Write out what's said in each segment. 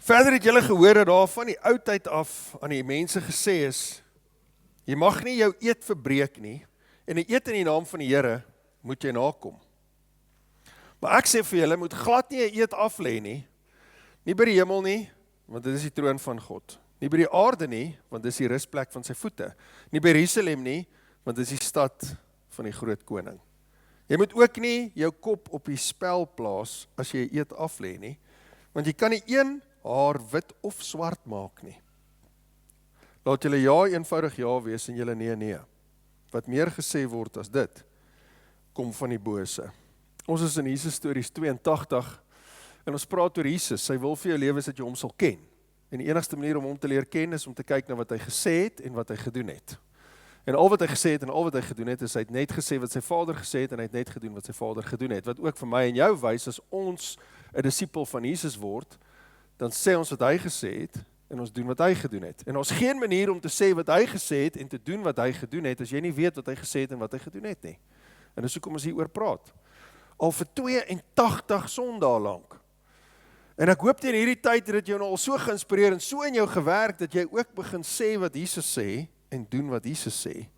Verder het julle gehoor dat daar van die ou tyd af aan die mense gesê is, jy mag nie jou eed verbreek nie, en 'n eed in die naam van die Here moet jy nakom. Maar ek sê vir julle, moet glad nie 'n eed af lê nie, nie by die hemel nie, want dit is die troon van God. Nie by die aarde nie, want dit is die rusplek van sy voete. Nie by Jerusalem nie, want dit is die stad van die groot koning. Jy moet ook nie jou kop op die spel plaas as jy 'n eed af lê nie, want jy kan nie een haar wit of swart maak nie. Laat julle ja eenvoudig ja wees en julle nee nee. Wat meer gesê word as dit, kom van die bose. Ons is in Jesus Stories 82 en ons praat oor Jesus. Sy wil vir jou lewe is dat jy hom sal ken. En die enigste manier om hom te leer ken is om te kyk na wat hy gesê het en wat hy gedoen het. En al wat hy gesê het en al wat hy gedoen het, is hy het net gesê wat sy Vader gesê het en hy het net gedoen wat sy Vader gedoen het. Wat ook vir my en jou wys, as ons 'n disipel van Jesus word, dan sê ons wat hy gesê het en ons doen wat hy gedoen het. En ons geen manier om te sê wat hy gesê het en te doen wat hy gedoen het, as jy nie weet wat hy gesê het en wat hy gedoen het nie. En dis hoekom ons hieroor praat. Al vir 82 Sondae lank. En ek hoop teen hierdie tyd het dit jou nou al so geïnspireer en so in jou gewerk, dat jy ook begin sê wat Jesus sê en doen wat Jesus sê.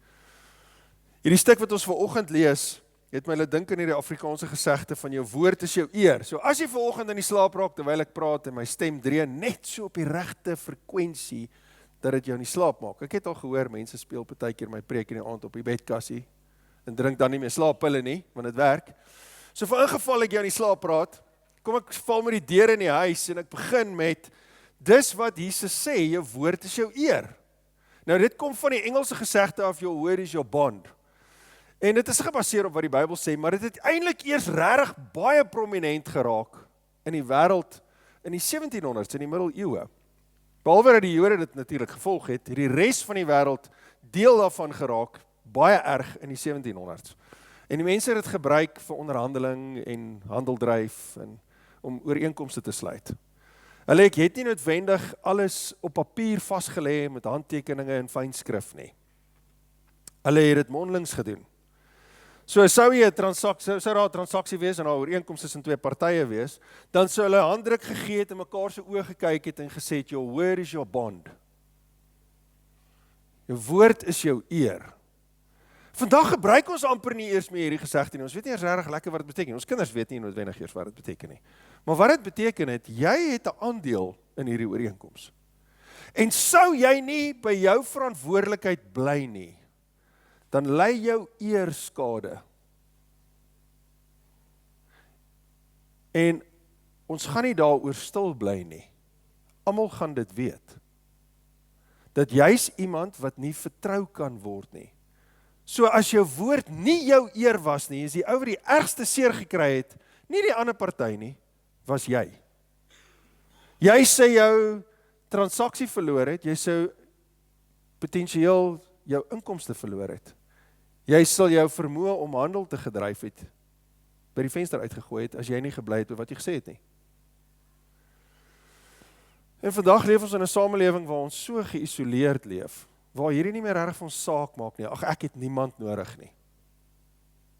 Hierdie stuk wat ons vanoggend lees, het my laat dink aan hierdie Afrikaanse gesegde van jou woord is jou eer. So as jy vanoggend in die slaap raak terwyl ek praat en my stem dreun net so op die regte frekwensie dat dit jou in die slaap maak. Ek het al gehoor mense speel partykeer my preek in die aand op die bedkassie en drink dan nie meer slaappille nie, want dit werk. So vir ingeval ek jou in die slaap praat, kom ek val met die deur in die huis en ek begin met dis wat Jesus sê, jou woord is jou eer. Nou dit kom van die Engelse gesegde af, your word is your bond. En dit is gebaseer op wat die Bybel sê, maar dit het eintlik eers regtig baie prominent geraak in die wêreld in die 1700s, in die middeleeue. Behalwe dat die Jode dit natuurlik gevolg het die res van die wêreld deel daarvan geraak, baie erg in die 1700s. En die mense het dit gebruik vir onderhandeling en handeldryf en om ooreenkomste te sluit. Hulle het nie noodwendig alles op papier vasgelê met handtekeninge en fynskrif nie. Hulle het dit mondelings gedoen. So sou daar 'n transaksie wees en daar ooreenkoms tussen twee partye wees, dan sou hulle handdruk gegee het en mekaar se oë gekyk het en gesê het, your word is your bond. Jou woord is jou eer. Vandag gebruik ons amper nie eers meer hierdie gesegde nie. Ons weet nie eers regtig lekker wat dit beteken. Ons kinders weet nie noodwendig eers wat dit beteken nie. Maar wat dit beteken het, jy het 'n aandeel in hierdie ooreenkoms. En sou jy nie by jou verantwoordelikheid bly nie, dan ly jou eer skade. En ons gaan nie daaroor stil bly nie. Almal gaan dit weet. Dat jy's iemand wat nie vertrou kan word nie. So as jou woord nie jou eer was nie, is die ou wat die ergste seer gekry het, nie die ander party nie, was jy. Jy sê jou transaksie verloor het, jy sou potensieel jou inkomste verloor het. Jy sal jou vermoë om handel te gedryf het, by die venster uitgegooi het, as jy nie gebly het oor wat jy gesê het nie. En vandag leef ons in 'n samelewing waar ons so geïsoleerd leef, waar hierdie nie meer regtig vir ons saak maak nie. Ag, ek het niemand nodig nie.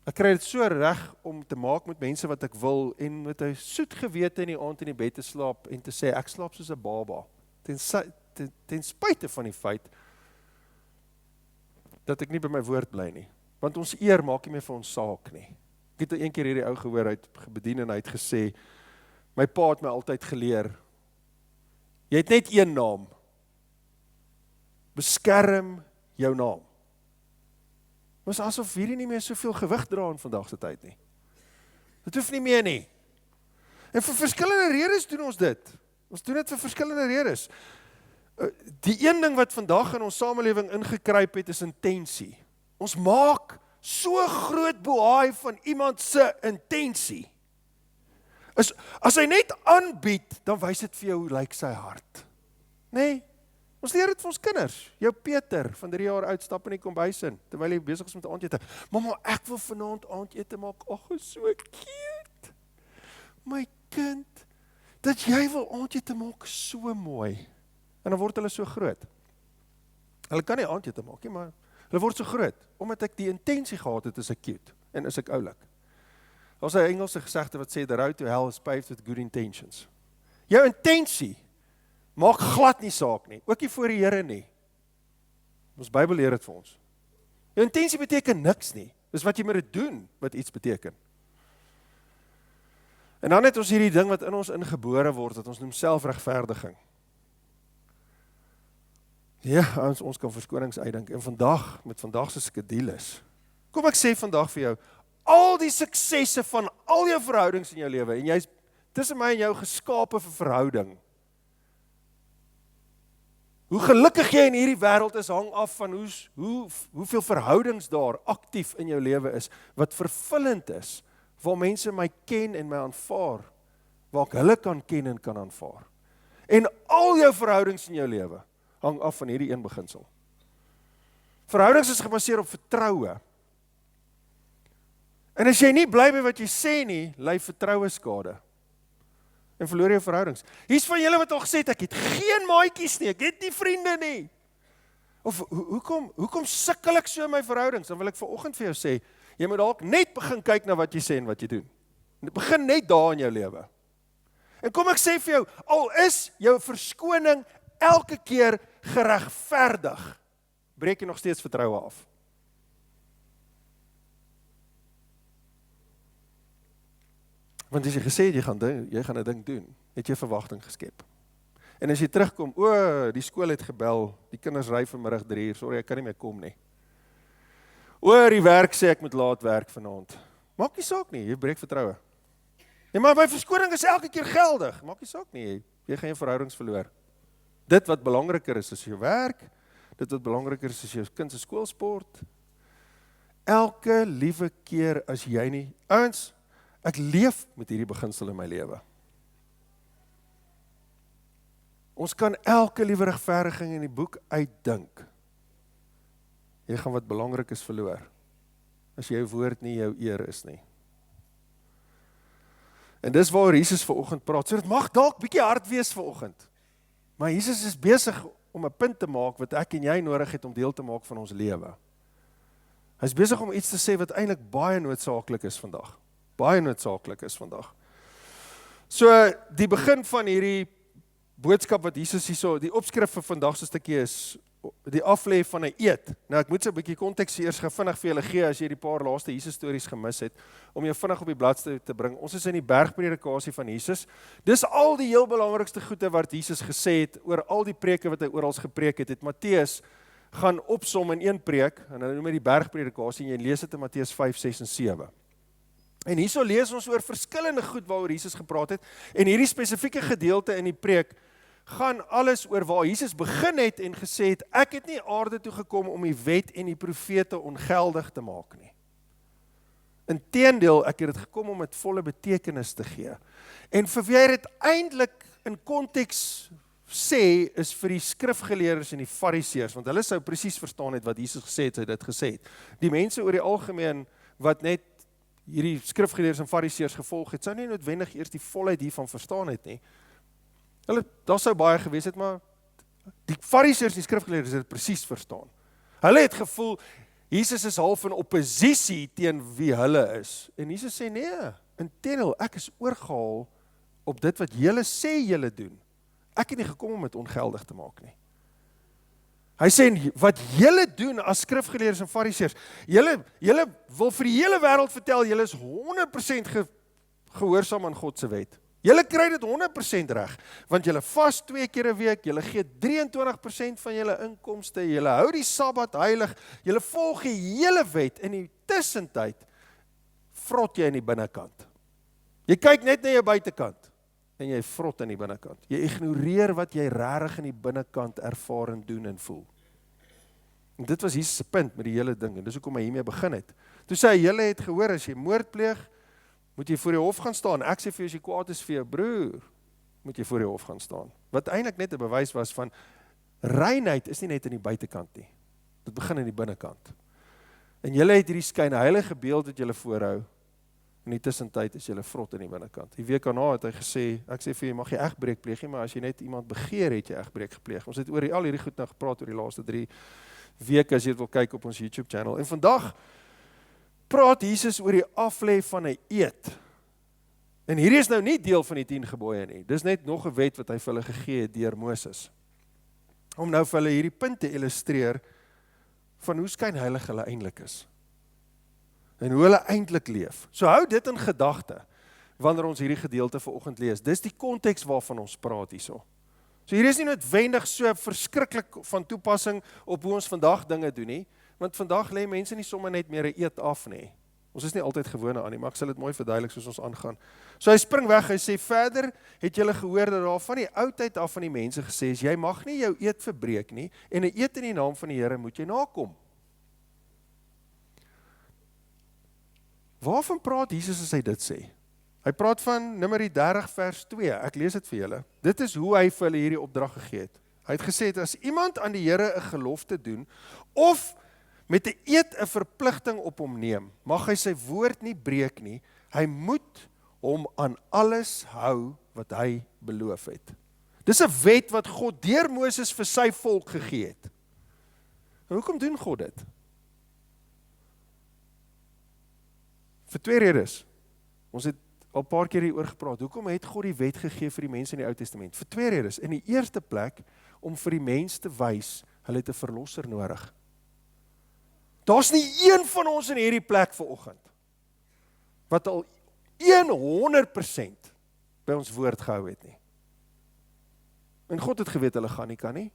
Ek kry dit so reg om te maak met mense wat ek wil, en met 'n soet gewete in die aand in die bed te slaap, en te sê, ek slaap soos 'n baba, ten spyte van die feit, dat ek nie by my woord bly nie. Want ons eer maak nie meer vir ons saak nie. Ek het een keer hierdie ou gehoor, hy het gebedien en hy het gesê, my pa het my altyd geleer, jy het net een naam, beskerm jou naam. Het is asof hierdie nie meer soveel gewig dra in vandag se tyd nie. Dit hoef nie meer nie. En vir verskillende redes doen ons dit. Ons doen dit vir verskillende redes. Die een ding wat vandag in ons samelewing ingekruip het, is intensie. Ons maak so groot bohaai van iemand se intensie. As hy net aanbied, dan wys dit vir jou hoe lyk sy hart. Nee, ons leer dit vir ons kinders. Jou Peter, van 3 jaar oud, stap in die kombuis in, terwyl hy besig is met aandete. Mamma, ek wil vanaand aandete maak. Ag, is so cute. My kind, dat jy wil aandete maak, so mooi. En dan word hulle so groot. Hulle kan nie aandete maak nie, maar hulle word so groot, omdat ek die intensie gehad het, is ek cute, en is ek oulik. Daar's 'n Engelse gesegde wat sê, the road to hell is paved with good intentions. Jou intensie Maak glad nie saak nie, ook nie voor die Here nie. Ons Bybel leer dit vir ons. Jou intensie beteken niks nie, dis wat jy met dit doen, wat iets beteken. En dan het ons hierdie ding wat in ons ingebore word, wat ons noem selfregverdiging. Ja, ons kan verskonings uitdink, en vandag, met vandag se skedules, kom ek sê vandag vir jou, al die suksesse van al jou verhoudings in jou lewe, en jy's tussen my en jou geskape vir verhouding. Hoe gelukkig jy in hierdie wêreld is, hang af van hoeveel verhoudings daar aktief in jou lewe is, wat vervullend is, waar mense my ken en my aanvaar, waar ek hulle kan ken en kan aanvaar. En al jou verhoudings in jou lewe, hang af van hierdie een beginsel. Verhoudings is gebaseer op vertroue. En as jy nie bly by wat jy sê nie, ly vertroue skade. En verloor jou verhoudings. Hier's van julle wat al gesê het, ek het geen maatjies nie, ek het nie vriende nie. Of hoekom sukkel ek so in my verhoudings? Dan wil ek vanoggend vir jou sê, jy moet dalk net begin kyk na wat jy sê en wat jy doen. Begin net daar in jou lewe. En kom ek sê vir jou, al is jou verskoning elke keer geregverdig, breek jy nog steeds vertroue af. Want as jy gesê het, jy gaan 'n ding doen, het jy verwagting geskep. En as jy terugkom, die skool het gebel, die kinders ry vanmiddag 3 uur, sorry, ek kan nie meer kom nie. Die werk sê ek moet laat werk vanaand. Maak nie saak nie, jy breek vertroue. Ja, maar my verskoning is elke keer geldig. Maak nie saak nie, jy gaan jou verhoudings verloor. Dit wat belangriker is jou werk, dit wat belangriker is jou kind se skoolsport. Elke liewe keer as jy nie, ouens, ek leef met hierdie beginsel in my lewe. Ons kan elke liewe regverdiging in die boek uitdink. Jy gaan wat belangrik is verloor, as jou woord nie jou eer is nie. En dis waar Jesus vanoggend praat, so dit mag dalk bietjie hard wees vanoggend, maar Jesus is besig om 'n punt te maak, wat ek en jy nodig het om deel te maak van ons lewe. Hy is besig om iets te sê wat eintlik baie noodsaaklik is vandag. Baie noodsaaklik is vandag. So, die begin van hierdie boodskap wat Jesus hierso, die opskrif vir vandag se stukkie is, die aflê van 'n eed. Nou ek moet so 'n bietjie konteks eers vinnig vir julle gee, as jy die paar laaste Jesus stories gemis het, om jou vinnig op die bladsy te bring. Ons is in die bergpredikasie van Jesus. Dis al die heel belangrikste goede wat Jesus gesê het, oor al die preke wat hy oral gepreek het, Matteus gaan opsom in een preek, en hulle noem dit die bergpredikasie, en jy lees dit in Matteus 5, 6 en 7. En hierso lees ons oor verskillende goed waaroor Jesus gepraat het, en hierdie spesifieke gedeelte in die preek gaan alles oor waar Jesus begin het en gesê het, ek het nie aarde toe gekom om die wet en die profete ongeldig te maak nie. Inteendeel, ek het dit gekom om dit volle betekenis te gee. En vir wie hy dit eintlik in konteks sê, is vir die skrifgeleerdes en die fariseërs, want hulle sou presies verstaan het wat Jesus gesê het, hy dit gesê het. Die mense oor die algemeen wat net hierdie skrifgeleerdes en fariseërs gevolg het, sou nie noodwendig eers die volheid hiervan verstaan het nie. Daar sou baie gewees het, maar die fariseërs en die skrifgeleerdes het dit presies verstaan. Hulle het gevoel, Jesus is half in oppositie teen wie hulle is. En Jesus sê, nee, inteendeel, ek is oorgehaal op dit wat julle sê julle doen. Ek het nie gekom om dit ongeldig te maak nie. Hy sê, wat julle doen as skrifgeleerdes en fariseërs, julle wil vir die hele wêreld vertel, julle is 100% gehoorsaam aan God se wet. Julle kry dit 100% reg, want julle vas 2 keer 'n week, julle gee 23% van julle inkomste, julle hou die Sabbat heilig, julle volg die hele wet, in die tussentyd vrot jy in die binnekant. Jy kyk net na jou buitekant, en jy vrot in die binnekant. Jy ignoreer wat jy regtig in die binnekant ervaar en doen en voel. En dit was Jesus se punt met die hele ding, en dis hoekom hy hiermee begin het. Toe sê hy, julle het gehoor, as jy moord pleeg, moet jy voor die hof gaan staan. Ek sê vir jou, as jy kwaad is vir jou broer, moet jy voor die hof gaan staan. Wat eintlik net 'n bewys was van, reinheid is nie net in die buitekant nie. Dit begin in die binnekant. En julle het hierdie skynheilige beeld wat julle voorhou, in die tussentyd is julle vrot in die binnekant. Die week daarna het hy gesê, ek sê vir jou, mag jy egbreek pleeg nie, maar as jy net iemand begeer, het jy egbreek gepleeg. Ons het oor al hierdie goed nou gepraat oor die laaste 3 weke, as jy dit wil kyk op ons YouTube channel. En vandag praat Jesus oor die aflê van 'n eed. En hierdie is nou nie deel van die 10 gebooie nie. Dis net nog 'n wet wat hy vir hulle gegee het deur Moses. Om nou vir hulle hierdie punt te illustreer van hoe skynheilig hulle eintlik is. En hoe hulle eintlik leef. So hou dit in gedagte wanneer ons hierdie gedeelte vanoggend lees. Dis die konteks waarvan ons praat hierso. So hier is nie noodwendig so verskriklik van toepassing op hoe ons vandag dinge doen nie, want vandag lê mense nie sommer net meer 'n eet af nie. Ons is nie altyd gewone aan nie, maar ek sal dit mooi verduidelik soos ons aangaan. So hy spring weg, hy sê verder, het julle gehoor dat daar van die oudheid af van die mense gesê is, jy mag nie jou eed verbreek nie, en 'n eed in die naam van die Here moet jy nakom. Waarvan praat Jesus as hy dit sê? Hy praat van Numeri 30 vers 2, ek lees dit vir julle. Dit is hoe hy vir hulle hierdie opdrag gegee het. Hy het gesê, as iemand aan die Here 'n gelofte doen, of met 'n eed 'n verpligting op hom neem, mag hy sy woord nie breek nie, hy moet hom aan alles hou wat hy beloof het. Dis 'n wet wat God deur Moses vir sy volk gegee het. En hoekom doen God dit? Vir 2 redes. Ons het al 'n paar keer hieroor gepraat. Hoekom het God die wet gegee vir die mense in die Ou Testament? Vir 2 redes. In die eerste plek, om vir die mens te wys, hulle het 'n verlosser nodig. Daar's nie een van ons in hierdie plek vanoggend wat al 100% by ons woord gehou het nie. En God het geweet hulle gaan nie kan nie.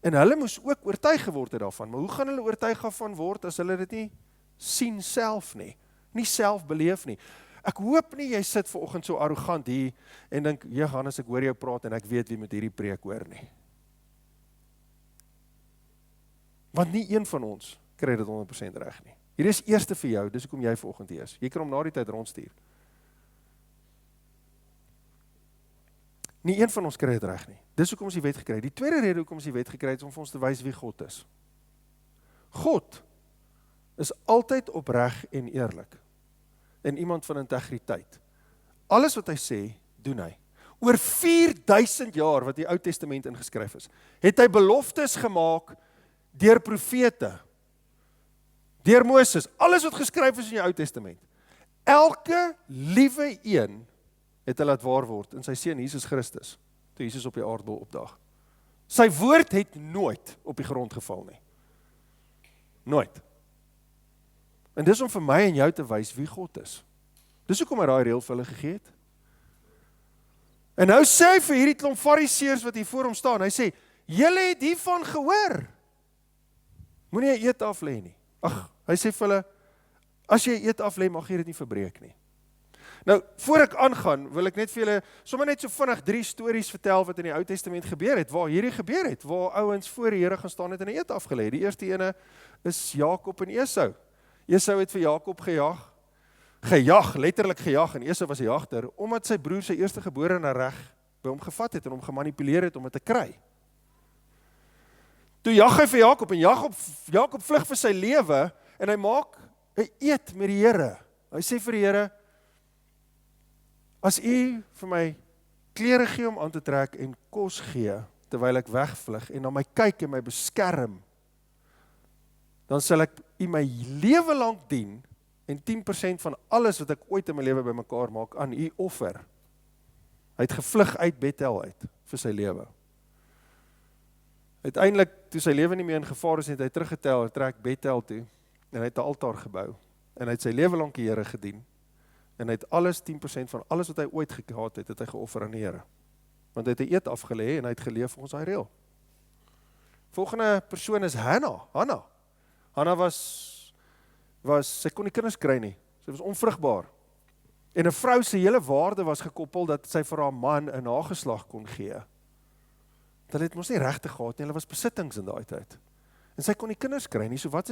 En hulle moes ook oortuig geword het daarvan. Maar hoe gaan hulle oortuig daarvan word as hulle dit nie sien self nie? Nie self beleef nie. Ek hoop nie jy sit vanoggend so arrogant hier en dink, Johannes, ek hoor jou praat en ek weet wie met hierdie preek hoor nie. Want nie een van ons kry dit 100% reg nie. Hier is eerste vir jou, dis hoekom jy vanoggend hier is. Jy kan hom na die tyd rondstuur. Nie een van ons kry dit reg nie. Dis hoekom ons die wet gekry het. Die tweede rede hoekom ons die wet gekry het, is om vir ons te wys wie God is. God is altyd opreg en eerlik. En iemand van integriteit. Alles wat hy sê, doen hy. Oor 4000 jaar wat die Ou Testament ingeskryf is, het hy beloftes gemaak deur profete, deur Moses, alles wat geskryf is in die Ou Testament. Elke liewe een het hy laat waar word in sy seun Jesus Christus, toe Jesus op die aardbol opdaag. Sy woord het nooit op die grond geval nie. Nooit. En dis om vir my en jou te wys wie God is. Dis hoekom hy daai reël vir hulle gegee het. En nou sê hy vir hierdie klomp fariseërs wat hier voor hom staan, hy sê, julle het hiervan gehoor. Moenie 'n eed af lê nie. Ag, hy sê vir hulle, as jy 'n eed af lê, mag jy dit nie verbreek nie. Nou, voor ek aangaan, wil ek net vir julle sommer net so vinnig 3 stories vertel wat in die Ou Testament gebeur het, waar hierdie gebeur het, waar ouens voor die Here gaan staan het en 'n eed afgelê. Die eerste ene is Jakob en Esau. Esau het vir Jakob gejag, letterlik gejag, en Esau was 'n jagter, omdat sy broer sy eerstegeborene reg by hom gevat het en hom gemanipuleer het om dit te kry. Toe jag hy vir Jakob, en Jakob vlug vir sy lewe, en hy maak 'n eed met die Here. Hy sê vir die Here, as u vir my klere gee om aan te trek en kos gee, terwyl ek wegvlug, en na my kyk en my beskerm, dan sal ek u my lewe lank dien, en 10% van alles wat ek ooit in my lewe bymekaar maak, aan u offer. Hy het gevlug uit Bethel uit, vir sy lewe. Uiteindelik, toe sy lewe nie meer in gevaar is, het hy teruggetel, hy trek Bethel toe, en hy het 'n altaar gebou, en hy het sy lewe lank die Here gedien, en hy het alles, 10% van alles wat hy ooit gehad het, het hy geoffer aan die Here. Want hy het 'n eed afgelê, en hy het geleef volgens daai reël. Volgende persoon is Hanna. Hanna was, sy kon nie kinders kry nie, sy was onvrugbaar. En 'n vrou se hele waarde was gekoppel, dat sy vir haar man 'n nageslag kon gee. Hulle het mos nie regtig gehad nie, hulle was besittings in daai tyd. En sy kon nie kinders kry nie, so wat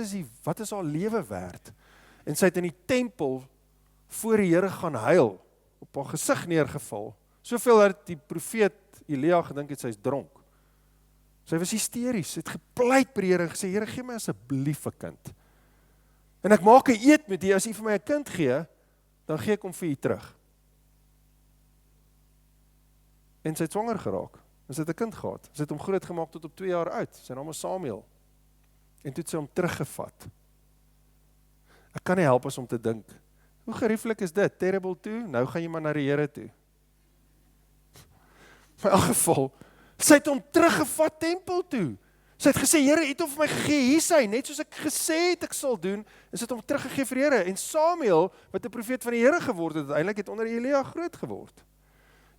is haar lewe werd? En sy het in die tempel voor die Here gaan huil, op haar gesig neergeval, soveel dat die profeet Elia gedink het, sy is dronk. Sy was hysteries, sy het gepleit by die Here en gesê, Here, gee my asseblief 'n kind. En ek maak 'n eed met u, as u vir my 'n kind gee, dan gee ek hom vir u terug. En sy het swanger geraak, en sy het 'n kind gehad. Sy het hom groot gemaak tot op 2 jaar oud, sy naam is Samuel. En toe het sy hom teruggevat. Ek kan nie help as om te dink, Hoe gerieflik is dit? Terrible toe, nou gaan jy maar na die Here toe. In elk geval, sy het hom teruggevat tempel toe. Sy het gesê, Here, het hom vir my gegee, hier is hy, net soos ek gesê het ek sal doen, en sy het hom teruggegee vir die Here. En Samuel, wat 'n profeet van die Here geword het, uiteindelik het onder Elia groot geword.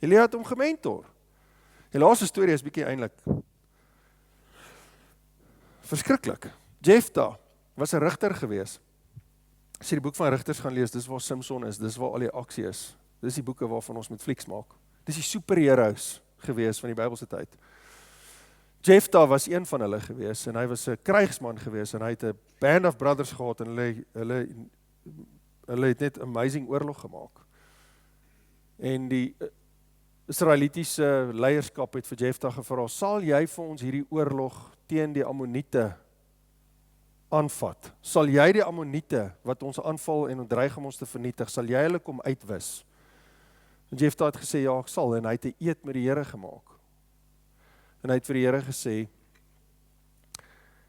Elia het hom gementor. Die laaste storie is bietjie eintlik verskriklik. Jefta was 'n rigter gewees. As jy die boek van Rigters gaan lees, dis waar Samson is, dis waar al die aksie is. Dis die boeke waarvan ons met flieks maak. Dis die superheroes gewees van die Bybelse tyd. Jefta was een van hulle gewees, en hy was 'n krygsman gewees, en hy het 'n band of brothers gehad, en hulle het net amazing oorlog gemaak. En die Israelitiese leierskap het vir Jefta gevra, sal jy vir ons hierdie oorlog teen die Ammoniete aanvat? Sal jy die Ammoniete wat ons aanval en dreig om ons te vernietig, sal jy hulle kom uitwis? En Jefta het gesê, ja, ek sal, en hy het 'n eed met die Here gemaak. En hy het vir die Here gesê,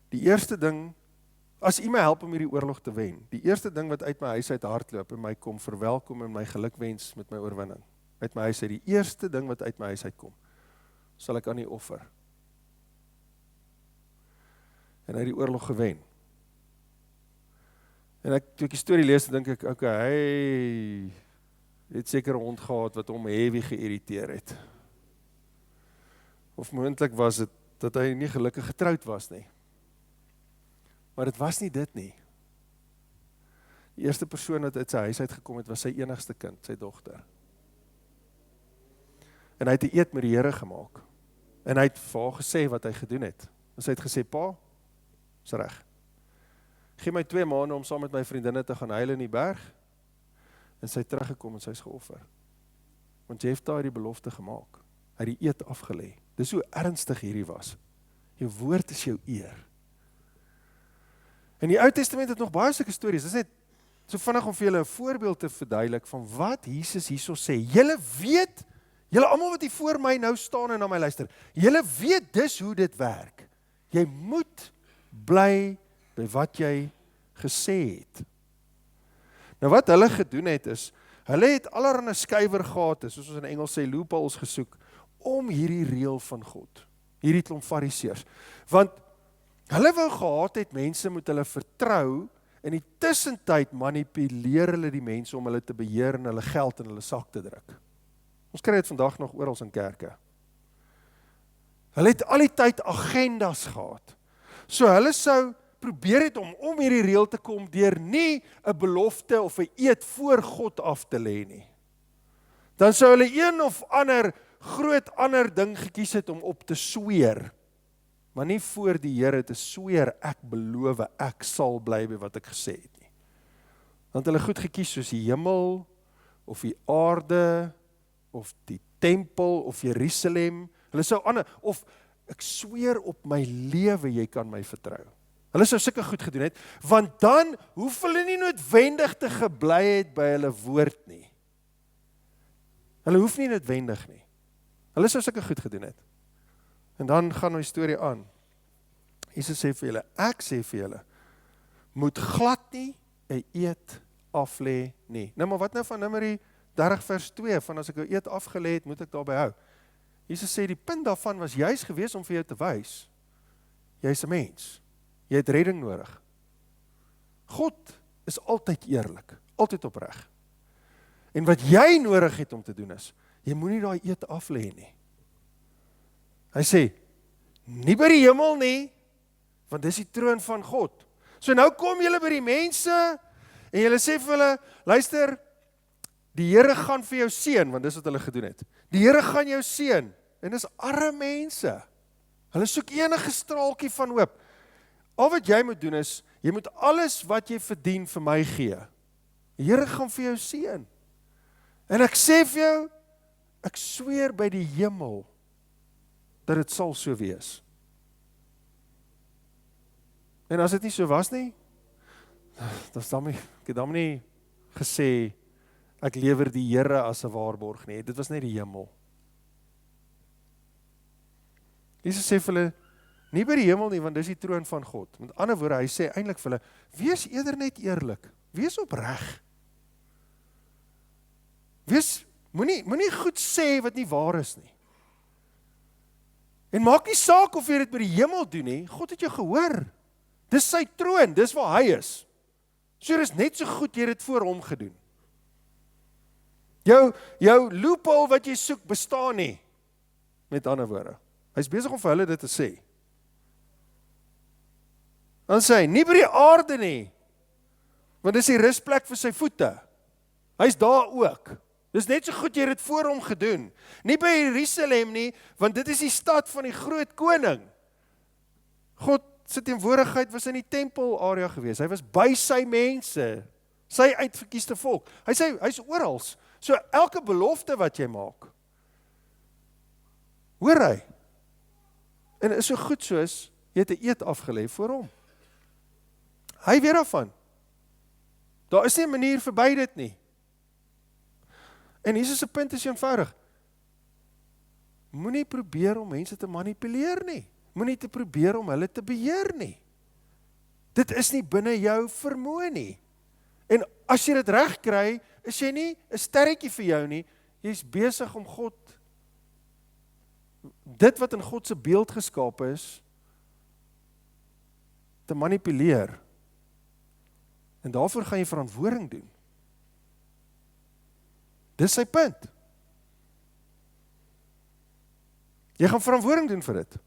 die eerste ding, as U my help om hierdie oorlog te wen, die eerste ding wat uit my huis uit hardloop en my kom verwelkom en my gelukwens met my oorwinning, uit my huis uit, die eerste ding wat uit my huis uitkom, sal ek aan U offer. En hy het die oorlog gewen. En toe ek die storie lees, dink ek, okay, hy het seker 'n hond gehad wat hom heavy geïrriteer het. Of moontlik was dit dat hy nie gelukkig getroud was nie. Maar dit was nie dit nie. Die eerste persoon wat uit sy huis uitgekom het, was sy enigste kind, sy dogter. En hy het 'n eed met die Here gemaak. En hy het vir haar gesê wat hy gedoen het. En sy het gesê, pa, is reg. Gee my 2 maande om saam met my vriendinne te gaan huil in die berg. En sy het teruggekom en sy is geoffer. Want Jefta het die belofte gemaak. Hy het die eed afgelê. Dis hoe ernstig hierdie was. Jou woord is jou eer. In die Ou Testament het nog baie sulke stories. Dis net so vinnig om vir julle 'n voorbeeld te verduidelik van wat Jesus hierso sê. Julle weet, julle almal wat hier voor my nou staan en na my luister, julle weet dis hoe dit werk. Jy moet bly by wat jy gesê het. Nou wat hulle gedoen het is, hulle het allerlei skuiwergate, soos ons in Engels sê, loopholes gesoek, om hierdie reël van God, hierdie klomp fariseërs. Want hulle wou gehad het, mense moet hulle vertrou, in die tussentyd manipuleer hulle die mense om hulle te beheer en hulle geld in hulle sak te druk. Ons kry dit vandag nog oral in kerke. Hulle het al die tyd agendas gehad. So hulle sou probeer het om hierdie reël te kom deur nie 'n belofte of 'n eed voor God af te lê nie. Dan sou hulle een of ander groot ander ding gekies het om op te sweer, maar nie voor die Here te sweer, ek beloof, ek sal bly by wat ek gesê het nie. Dan het hulle goed gekies soos die hemel, of die aarde, of die tempel, of Jerusalem. Hulle sou ander, of ek sweer op my lewe, jy kan my vertrou. Hulle sou sulke goed gedoen het, want dan hoef hulle nie noodwendig te gebly het by hulle woord nie. Hulle hoef nie noodwendig nie. Hulle sou sulke goed gedoen het. En dan gaan die storie aan. Jesus sê vir julle, ek sê vir julle, moet glad nie 'n eed aflê nie. Nou maar wat nou van Numeri 30 vers 2, van as ek 'n eed afgelê het, moet ek daarby hou. Jesus sê die punt daarvan was juis gewees om vir jou te wys, jy's 'n mens. Jy het redding nodig. God is altyd eerlik, altyd opreg. En wat jy nodig het om te doen is, jy moenie daai eed aflê nie. Hy sê, nie by die hemel nie, want dis die troon van God. So nou kom julle by die mense, en julle sê vir hulle, luister, die Here gaan vir jou seën, want dis wat hulle gedoen het. Die Here gaan jou seën, en dis arme mense. Hulle soek enige straaltjie van hoop. Al wat jy moet doen is, jy moet alles wat jy verdien vir my gee. Die Here gaan vir jou seën. En ek sê vir jou, ek sweer by die hemel, dat dit sal so wees. En as dit nie so was nie, ek het dan nie gesê, ek lewer die Here as 'n waarborg nie, dit was net die hemel. Jesus sê vir hulle, nie by die hemel nie, want dis die troon van God. Met ander woorde, hy sê eintlik vir hulle, wees eerder net eerlik, wees opreg. moenie goed sê wat nie waar is nie. En maak nie saak of jy dit by die hemel doen nie, God het jou gehoor. Dis sy troon, dis waar hy is. So dis net so goed jy het voor hom gedoen. Jou loophole wat jy soek bestaan nie, met ander woorde. Hy's besig om vir hulle dit te sê. Dan sê hy, nie by die aarde nie, want dis die rusplek vir sy voete. Hy's daar ook. Dis net so goed jy het voor hom gedoen. Nie by Jerusalem nie, want dit is die stad van die groot koning. God se teenwoordigheid was in die tempel-area gewees. Hy was by sy mense, sy uitverkiesde volk. Hy's oral. So elke belofte wat jy maak, hoor hy. En is so goed soos, jy het 'n eed afgelê voor hom. Hy weet daarvan. Daar is nie 'n manier verby dit nie. En Jesus se punt is eenvoudig. Moenie probeer om mense te manipuleer nie. Moenie te probeer om hulle te beheer nie. Dit is nie binne jou vermoë nie. En as jy dit reg kry, is jy nie 'n sterretjie vir jou nie. Jy's besig om God, dit wat in God se beeld geskape is, te manipuleer. En daarvoor gaan jy verantwoording doen. Dis sy punt. Jy gaan verantwoording doen vir dit.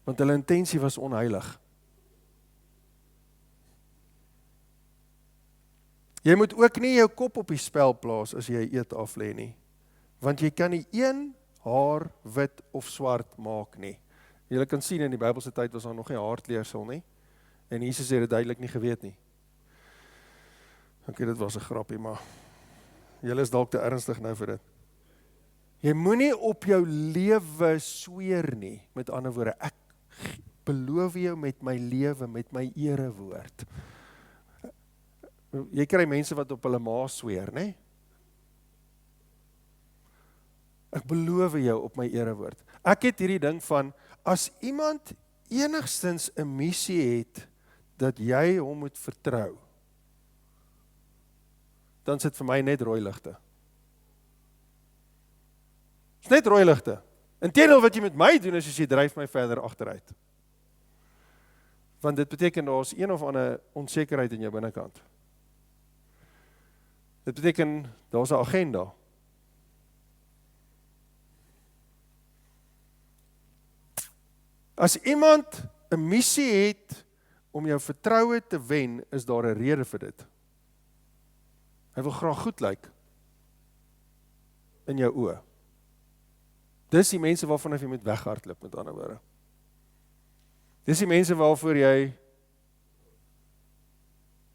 Want hulle intensie was onheilig. Jy moet ook nie jou kop op die spel plaas as jy eet aflê nie. Want jy kan nie een haar wit of swart maak nie. Jy kan sien in die Bybelse tyd was daar nog nie haarkleersel nie. En Jesus het dit duidelik nie geweet nie. Dit was 'n grappie, maar julle is dalk te ernstig nou vir dit. Jy moenie op jou lewe sweer nie. Met ander woorde, ek beloof jou met my lewe, met my erewoord. Jy kry mense wat op hulle ma sweer, né? Ek beloof jou op my erewoord. Ek het hierdie ding van, as iemand enigstens 'n missie het, dat jy hom moet vertrou, dan sit vir my net rooi ligte. Dis net rooi ligte. Inteendeel wat jy met my doen, is as jy dryf my verder agteruit. Want dit beteken daar's een of ander onsekerheid in jou binnekant. Dit beteken daar's 'n agenda. As iemand 'n missie het om jou vertroue te wen, is daar 'n rede vir dit. Hy wil graag goed lyk in jou oë. Dis die mense waarvan jy moet weghardloop, met ander woorde. Dis die mense waarvoor jy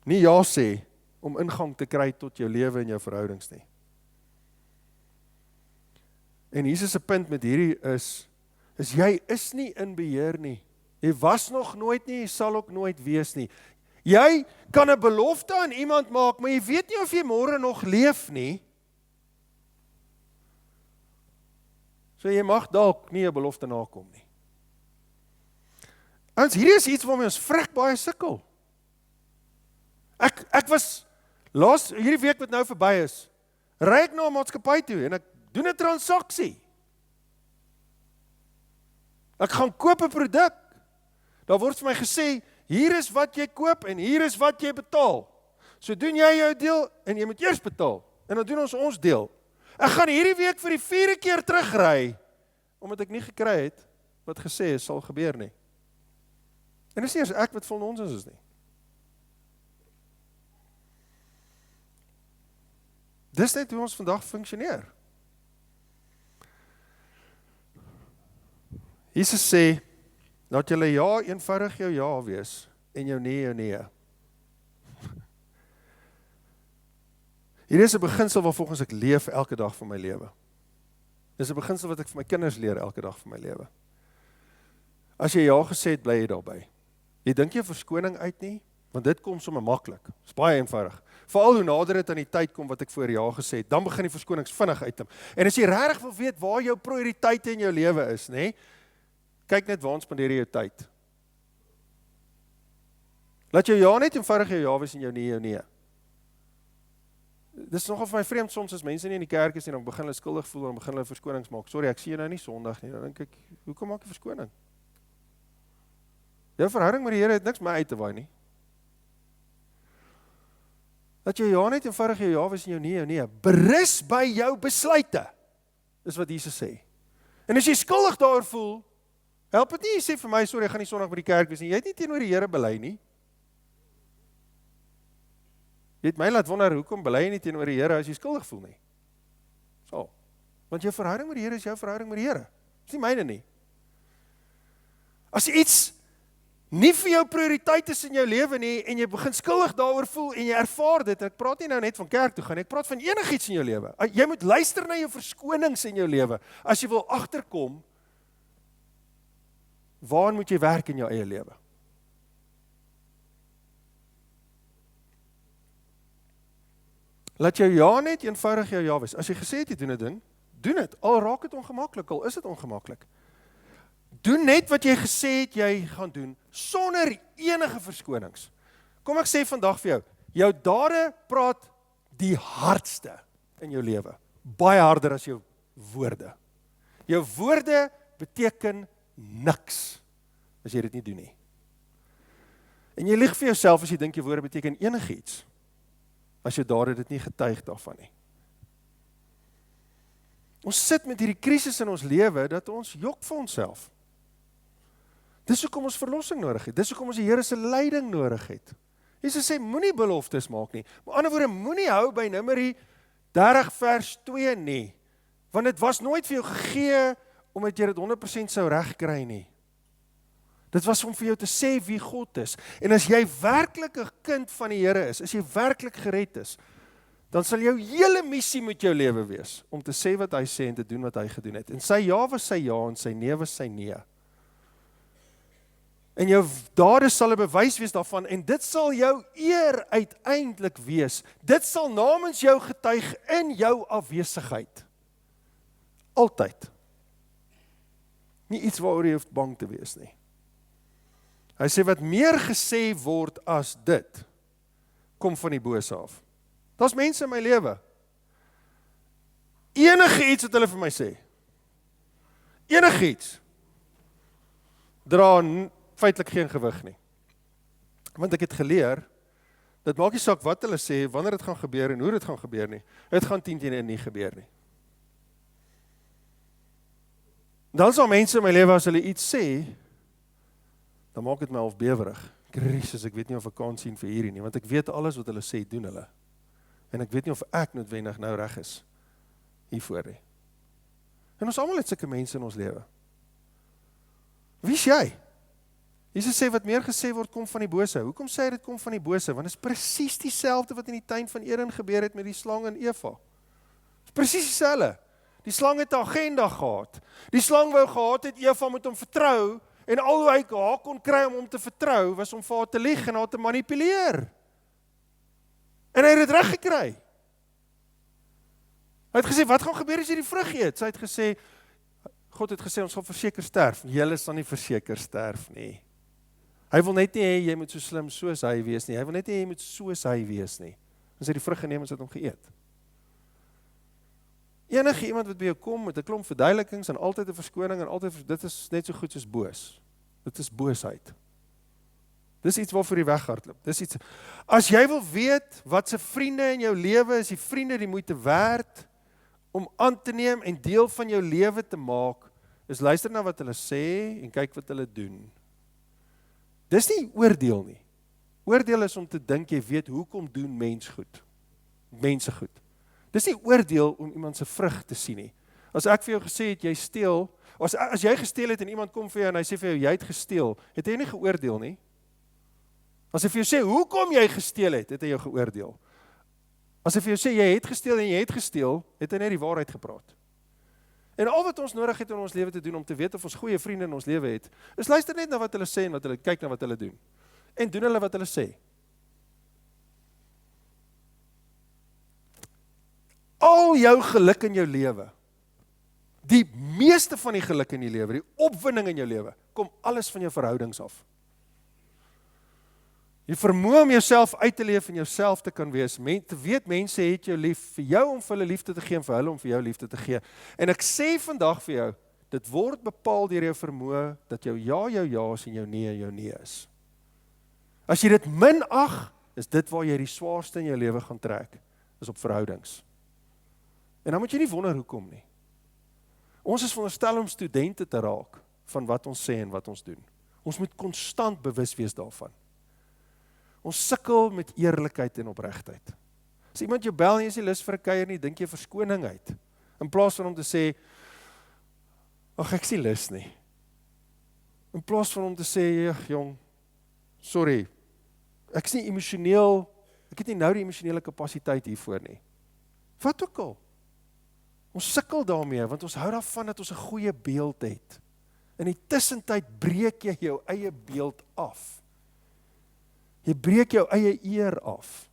nie ja sê om ingang te kry tot jou lewe en jou verhoudings nie. En Jesus se punt met hierdie is jy is nie in beheer nie. Jy was nog nooit nie, jy sal ook nooit wees nie. Jy kan 'n belofte aan iemand maak, maar jy weet nie of jy môre nog leef nie. So jy mag dalk nie 'n belofte nakom nie. Ons hierdie is iets waarmee ons vrek baie sukkel. Ek was hierdie week wat nou verby is, ry ek na 'n maatskappy toe en ek doen 'n transaksie. Ek gaan koop 'n produk. Daar word vir my gesê, hier is wat jy koop en hier is wat jy betaal. So doen jy jou deel en jy moet eers betaal. En dan doen ons deel. Ek gaan hierdie week vir die 4de keer terugry, omdat ek nie gekry het wat gesê is sal gebeur nie. En dis nie eers ek wat vol nonsens is nie. Dis net hoe ons vandag funksioneer. Jesus sê, laat julle ja eenvoudig jou ja wees, en jou nee jou nee. Hier is 'n beginsel waar volgens ek leef elke dag van my lewe. Dis 'n beginsel wat ek vir my kinders leer elke dag van my lewe. As jy ja gesê het, bly jy daarby. Jy dink jy verskoning uit nie, want dit kom sommer maklik. Dis baie eenvoudig. Veral hoe nader dit aan die tyd kom wat ek voor ja gesê het, dan begin die verskonings vinnig uitkom. En as jy regtig wil weet waar jou prioriteite in jou lewe is, nê? Kyk net waar spandeer jy jou tyd. Laat jou ja net eenvoudig jou ja wees en jou nee jou nee. Dis nogal vir my vreemd soms as mense nie in die kerk is en dan begin hulle skuldig voel en begin hulle verskonings maak. Sorry, ek sien jou nou nie Sondag nie. Dan dink ek, hoekom maak jy verskoning? Jou verhouding met die Here het niks my uit te waai nie. Dat jou ja net eenvoudig jou ja was en jou nee. Berus by jou besluite, is wat Jesus sê. En as jy skuldig daaroor voel, help dit nie, jy sê vir my, sorry, ek gaan nie Sondag by die kerk wees nie. Jy het nie teenoor die Here bely nie. Jy het my laat wonder, hoekom bely jy nie teenoor die Here as jy skuldig voel nie? So, want jou verhouding met die Here is jou verhouding met die Here. Dis nie myne nie. As iets nie vir jou prioriteit is in jou lewe nie, en jy begin skuldig daaroor voel, en jy ervaar dit, en ek praat nie nou net van kerk toe gaan, ek praat van enigiets in jou lewe. Jy moet luister na jou verskonings in jou lewe, as jy wil agterkom, waar moet jy werk in jou eie lewe? Laat jou ja net eenvoudig jou ja wees. As jy gesê het jy doen dit, al raak dit ongemaklik, al is dit ongemaklik. Doen net wat jy gesê het jy gaan doen, sonder enige verskonings. Kom ek sê vandag vir jou dade praat die hardste in jou lewe. Baie harder as jou woorde. Jou woorde beteken niks, as jy dit nie doen nie. En jy lieg vir jouself as jy dink jou woorde beteken enigiets, as jou dade dit nie getuig daarvan nie. Ons sit met hierdie krisis in ons lewe, dat ons jok vir onsself. Dis hoekom ons verlossing nodig het. Dis hoekom ons die Here se leiding nodig het. Jesus sê, moenie beloftes maak nie. Met ander woorde, moenie hou by Numeri 30 vers 2 nie. Want dit was nooit vir jou gegee, omdat jy dit 100% sou regkry nie. Dit was om vir jou te sê wie God is. En as jy werklik 'n kind van die Here is, as jy werklik gered is, dan sal jou hele missie met jou lewe wees, om te sê wat hy sê en te doen wat hy gedoen het. En sy ja was sy ja, en sy nee was sy nee. En jou dade sal 'n bewys wees daarvan, en dit sal jou eer uiteindelik wees. Dit sal namens jou getuig in jou afwesigheid. Altyd. Nie iets waaroor jy hoef bang te wees nie. Hy sê wat meer gesê word as dit, kom van die bose af. Daar's mense in my lewe. Enige iets wat hulle vir my sê. Enige iets. Dra feitelik geen gewig nie. Want ek het geleer, dit maak nie saak wat hulle sê, wanneer dit gaan gebeur en hoe dit gaan gebeur nie. Dit gaan 10 teen 1 nie gebeur nie. Dan sal mense in my lewe, as hulle iets sê, dan maak dit my half bewerig. Christus, ek weet nie of ek kan sien vir hierdie nie, want ek weet alles wat hulle sê, doen hulle. En ek weet nie of ek noodwendig nou reg is hiervoor nie. En ons almal het sulke mense in ons lewe. Wie is jy? Jesus sê wat meer gesê word, kom van die bose. Hoekom sê hy dit kom van die bose? Want dit is presies dieselfde wat in die tuin van Eden gebeur het met die slang en Eva. Dit is presies dieselfde. Die slang het 'n agenda gehad. Die slang wou gehad het Eva moet hom vertrou, en al hoe hy haar kon kry om hom te vertrou, was om vir haar te lieg en haar te manipuleer. En hy het dit reg gekry. Hy het gesê, wat gaan gebeur as jy die vrug eet? Sy het gesê, God het gesê, ons gaan verseker sterf. Julle sal nie verseker sterf nie. Hy wil net nie hê jy moet so slim soos hy wees nie. Hy wil net nie hê jy moet soos hy wees nie. Ons het die vrug geneem en het hom geëet. Enige iemand wat by jou kom met 'n klomp verduidelikings en altyd 'n verskoning en altyd, dit is net so goed soos boos. Dit is boosheid. Dis iets waarvoor jy weghardloop. Dis iets. As jy wil weet wat se vriende in jou lewe is, die vriende die moeite werd om aan te neem en deel van jou lewe te maak, is luister na wat hulle sê en kyk wat hulle doen. Dis nie oordeel nie. Oordeel is om te dink jy weet hoekom doen mense goed. Dis nie oordeel om iemand se vrug te sien nie. As ek vir jou gesê het jy steel, as jy gesteel het en iemand kom vir jou en hy sê vir jou jy het gesteel, het hy nie geoordeel nie. As hy vir jou sê hoekom jy gesteel het hy jou geoordeel. As hy vir jou sê jy het gesteel en jy het gesteel, het hy net die waarheid gepraat. En al wat ons nodig het in ons lewe te doen om te weet of ons goeie vriende in ons lewe het, is luister net na wat hulle sê en wat hulle kyk na wat hulle doen. En doen hulle wat hulle sê. Al jou geluk in jou lewe, die meeste van die geluk in jou lewe, die opwinding in jou lewe, kom alles van jou verhoudings af. Die vermoë om jouself uit te leef en jouself te kan wees. Te weet mense het jou lief vir jou om vir hulle liefde te gee en vir hulle om vir jou liefde te gee. En ek sê vandag vir jou, dit word bepaal deur jou vermoë dat jou ja is en jou nee is. As jy dit minag, is dit waar jy die swaarste in jou lewe gaan trek, is op verhoudings. En dan moet jy nie wonder hoekom nie. Ons is veronderstel om studente te raak van wat ons sê en wat ons doen. Ons moet konstant bewus wees daarvan. Ons sukkel met eerlikheid en opregtheid. As iemand jou bel en jy is nie lus vir 'n kuier nie, dink jy verskoning uit. In plaas van om te sê, ag ek is nie lus nie. In plaas van om te sê, jong, sorry, ek is nie emosioneel, ek het nie nou die emosionele kapasiteit hiervoor nie. Wat ook al. Ons sukkel daarmee, want ons hou daarvan dat ons 'n goeie beeld het. In die tussentyd breek jy jou eie beeld af. Jy breek jou eie eer af.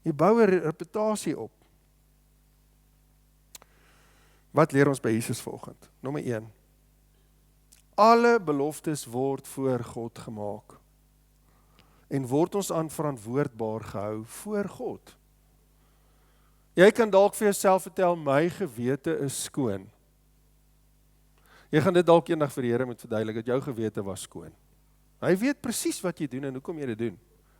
Jy bou 'n reputasie op. Wat leer ons by Jesus vanoggend? Nommer 1. Alle beloftes word voor God gemaak. En word ons aan verantwoordbaar gehou voor God. Jy kan dalk vir jouself vertel, my gewete is skoon. Jy gaan dit dalk eendag vir die Here moet verduidelik, dat jou gewete was skoon. Hy weet presies wat jy doen en hoekom jy dit doen.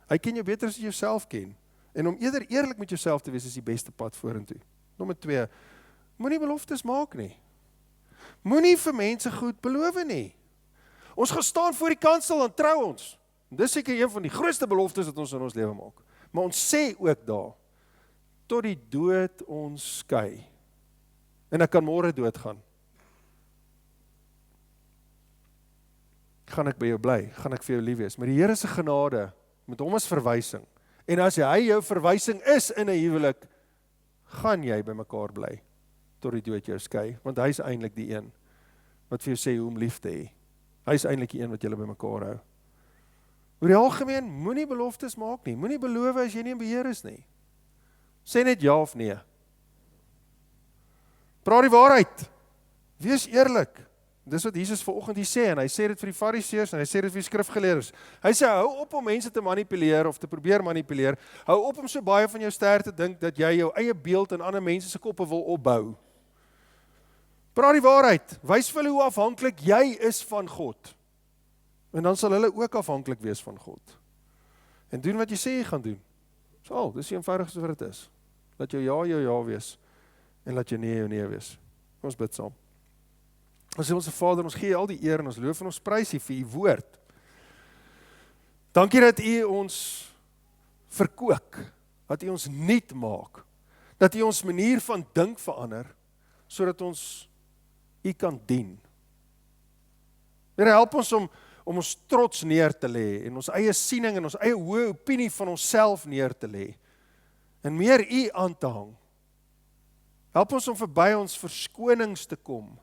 Hy ken jou beter as jy jouself ken. En om eerder eerlik met jouself te wees is die beste pad vorentoe. Nommer 2, moenie beloftes maak nie. Moenie vir mense goed beloof nie. Ons gaan staan voor die kansel en trou ons. Dis seker een van die grootste beloftes wat ons in ons lewe maak. Maar ons sê ook daar, tot die dood ons skei. En ek kan môre doodgaan. Gaan ek by jou bly, gaan ek vir jou lief wees. Maar die Here se genade, met hom as verwysing. En as hy jou verwysing is in 'n huwelik, gaan jy by mekaar bly, tot die dood jou skei. Want hy is eintlik die een, wat vir jou sê hoe om lief te hê. Hy is eintlik die een wat julle by mekaar hou. Oor die algemeen, moenie beloftes maak nie. Moenie beloof as jy nie in beheer is nie. Sê net ja of nee. Praat die waarheid. Wees eerlik. Dis wat Jesus vanoggend hier sê, en hy sê dit vir die fariseërs, en hy sê dit vir die skrifgeleerdes. Hy sê, hou op om mense te manipuleer, of te probeer manipuleer. Hou op om so baie van jou ster te dink, dat jy jou eie beeld in ander mense se koppe wil opbou. Praat die waarheid. Wys vir hulle hoe afhanklik jy is van God. En dan sal hulle ook afhanklik wees van God. En doen wat jy sê jy gaan doen. So, dis die eenvoudigste wat dit is. Laat jou ja wees, en laat jou nee wees. Ons bid saam. Ons sê ons Vader, ons gee al die eer en ons loof en ons prys U vir U woord. Dankie dat U ons verkoop, dat U ons nuut maak, dat U ons manier van dink verander, sodat ons U kan dien. Here, help ons om ons trots neer te lê, en ons eie siening en ons eie hoë opinie van onsself neer te lê, en meer U aan te hang. Help ons om verby ons verskonings te kom,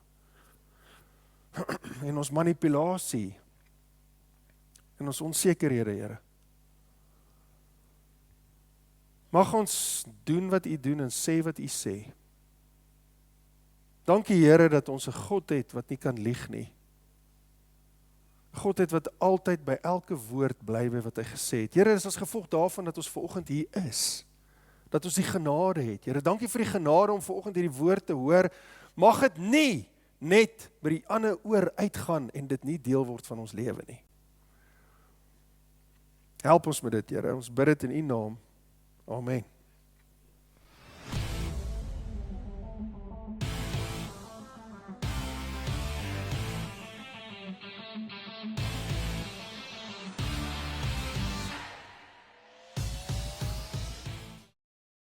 en ons manipulasie, en ons onsekerhede, Here. Mag ons doen wat U doen en sê wat U sê. Dankie, Here, dat ons 'n God het wat nie kan lieg nie. God het wat altyd by elke woord bly by wat hy gesê het. Here, dis as gevolg daarvan dat ons vanoggend hier is. Dat ons die genade het. Here, dankie vir die genade om vanoggend hierdie woord te hoor. Mag dit nie net by die ander oor uitgaan en dit nie deel word van ons lewe nie. Help ons met dit, Here. Ons bid dit in U naam. Amen.